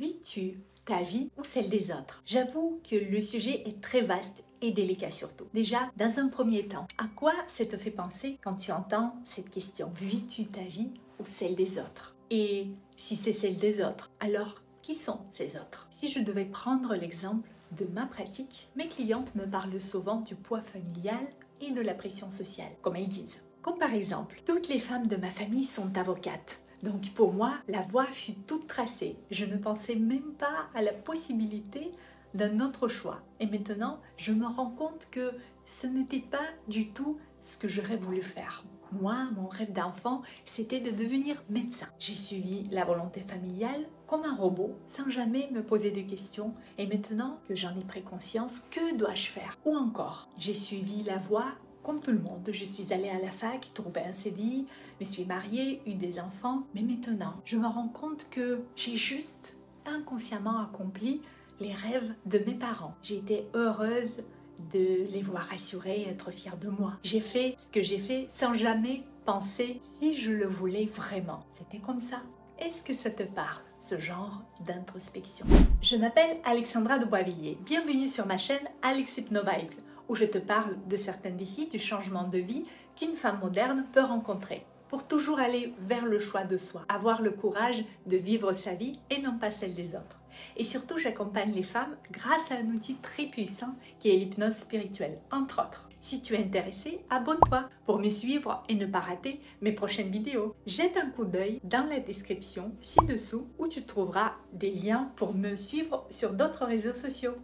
Vis-tu ta vie ou celle des autres? J'avoue que le sujet est très vaste et délicat surtout. Déjà, dans un premier temps, à quoi ça te fait penser quand tu entends cette question? Vis-tu ta vie ou celle des autres? Et si c'est celle des autres, alors qui sont ces autres? Si je devais prendre l'exemple de ma pratique, mes clientes me parlent souvent du poids familial et de la pression sociale, comme elles disent. Comme par exemple, toutes les femmes de ma famille sont avocates. Donc pour moi, la voie fut toute tracée. Je ne pensais même pas à la possibilité d'un autre choix. Et maintenant, je me rends compte que ce n'était pas du tout ce que j'aurais voulu faire. Moi, mon rêve d'enfant, c'était de devenir médecin. J'ai suivi la volonté familiale comme un robot, sans jamais me poser de questions. Et maintenant que j'en ai pris conscience, que dois-je faire? Ou encore, j'ai suivi la voie comme tout le monde. Je suis allée à la fac, trouvé un CDI, me suis mariée, eu des enfants. Mais maintenant, je me rends compte que j'ai juste inconsciemment accompli les rêves de mes parents. J'ai été heureuse de les voir rassurés et être fière de moi. J'ai fait ce que j'ai fait sans jamais penser si je le voulais vraiment. C'était comme ça. Est-ce que ça te parle, ce genre d'introspection? Je m'appelle Alexandra de Boisvilliers. Bienvenue sur ma chaîne Alex Hypnovibes, où je te parle de certains défis du changement de vie qu'une femme moderne peut rencontrer, pour toujours aller vers le choix de soi, avoir le courage de vivre sa vie et non pas celle des autres. Et surtout, j'accompagne les femmes grâce à un outil très puissant qui est l'hypnose spirituelle, entre autres. Si tu es intéressé, abonne-toi pour me suivre et ne pas rater mes prochaines vidéos. Jette un coup d'œil dans la description ci-dessous où tu trouveras des liens pour me suivre sur d'autres réseaux sociaux.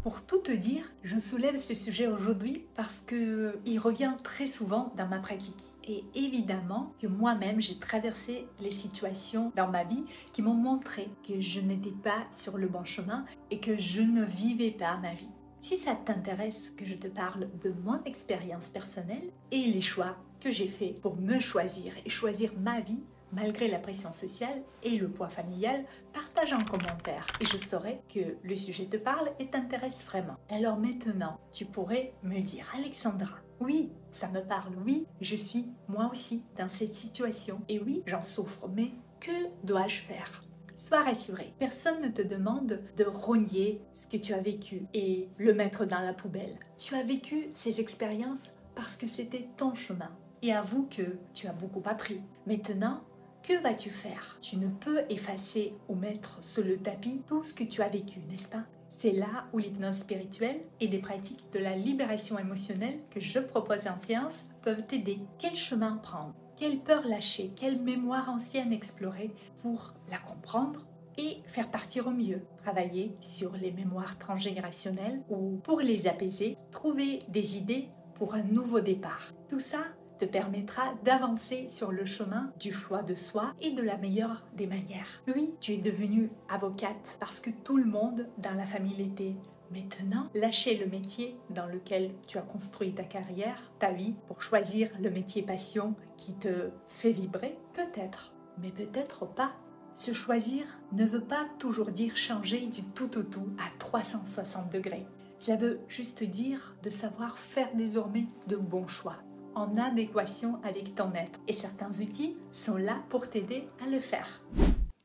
Pour tout te dire, je soulève ce sujet aujourd'hui parce qu'il revient très souvent dans ma pratique. Et évidemment que moi-même, j'ai traversé les situations dans ma vie qui m'ont montré que je n'étais pas sur le bon chemin et que je ne vivais pas ma vie. Si ça t'intéresse que je te parle de mon expérience personnelle et les choix que j'ai faits pour me choisir et choisir ma vie, malgré la pression sociale et le poids familial, partage en commentaire et je saurai que le sujet te parle et t'intéresse vraiment. Alors maintenant, tu pourrais me dire, Alexandra, oui, ça me parle, oui, je suis moi aussi dans cette situation et oui, j'en souffre, mais que dois-je faire? Sois rassuré, personne ne te demande de rogner ce que tu as vécu et le mettre dans la poubelle. Tu as vécu ces expériences parce que c'était ton chemin. Et avoue que tu as beaucoup appris. Maintenant, que vas-tu faire? Tu ne peux effacer ou mettre sous le tapis tout ce que tu as vécu, n'est-ce pas? C'est là où l'hypnose spirituelle et des pratiques de la libération émotionnelle que je propose en séance peuvent t'aider. Quel chemin prendre? Quelle peur lâcher? Quelle mémoire ancienne explorer pour la comprendre et faire partir au mieux? Travailler sur les mémoires transgénérationnelles ou pour les apaiser, trouver des idées pour un nouveau départ. Tout ça te permettra d'avancer sur le chemin du choix de soi et de la meilleure des manières. Oui, tu es devenue avocate parce que tout le monde dans la famille l'était. Maintenant, lâcher le métier dans lequel tu as construit ta carrière, ta vie, pour choisir le métier passion qui te fait vibrer, peut-être, mais peut-être pas. Se choisir ne veut pas toujours dire changer du tout au tout à 360 degrés. Cela veut juste dire de savoir faire désormais de bons choix, en adéquation avec ton être. Et certains outils sont là pour t'aider à le faire.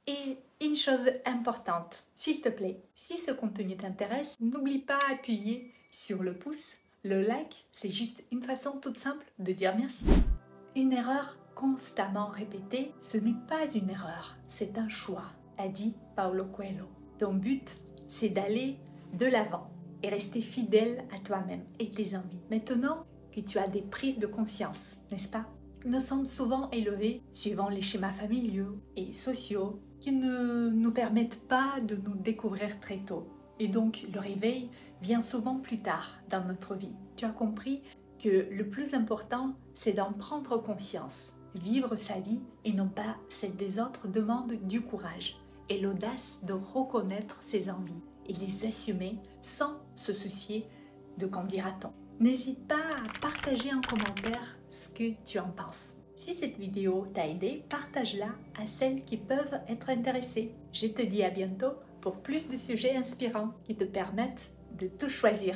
Et une chose importante, s'il te plaît, si ce contenu t'intéresse, n'oublie pas d'appuyer sur le pouce. Le like, c'est juste une façon toute simple de dire merci. Une erreur constamment répétée, ce n'est pas une erreur, c'est un choix, a dit Paulo Coelho. Ton but, c'est d'aller de l'avant et rester fidèle à toi-même et tes envies. Maintenant que tu as des prises de conscience, n'est-ce pas? Nous sommes souvent élevés suivant les schémas familiaux et sociaux qui ne nous permettent pas de nous découvrir très tôt. Et donc, le réveil vient souvent plus tard dans notre vie. Tu as compris que le plus important, c'est d'en prendre conscience. Vivre sa vie et non pas celle des autres demande du courage et l'audace de reconnaître ses envies et les assumer sans se soucier de qu'en dira-t-on. N'hésite pas à partager en commentaire ce que tu en penses. Si cette vidéo t'a aidé, partage-la à celles qui peuvent être intéressées. Je te dis à bientôt pour plus de sujets inspirants qui te permettent de tout choisir.